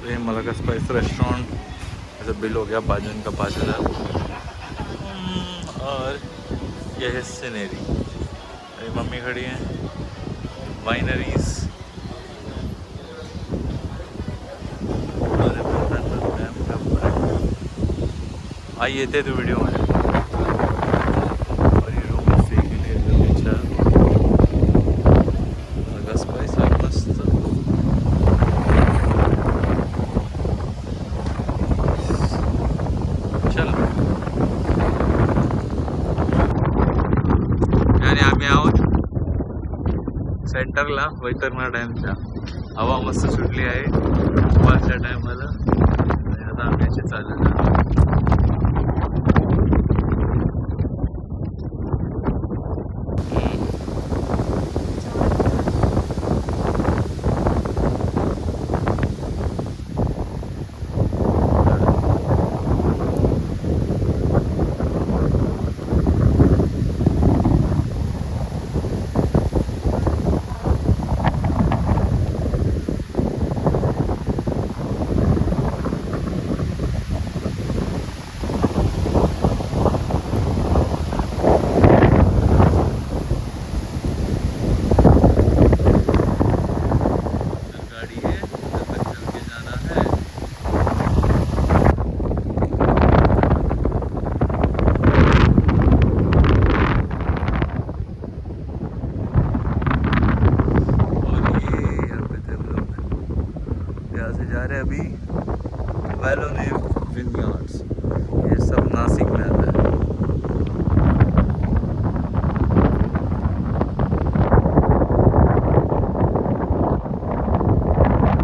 तो ये Malacca spice restaurant, ऐसा बिल हो गया 5 जन का 5,000। और यह है सीनरी, मेरी मम्मी खड़ी हैं, वाइनरीज और वैतरना डैम का फ्रंट। आइए थे तो वीडियो में। और ये रूम से के लिए जो अच्छा मलाका स्पाइस है मस्त। चलो आणि आम्ही आहोत सेंटरला वैतरणा डॅमच्या। हवा मस्त सुटली आहे दुपारच्या टायमाला आणि आता आम्ही याची चालत आहोत। जा रहे हैं अभी वैलोने विनयार्ड्स। ये सब नासिक में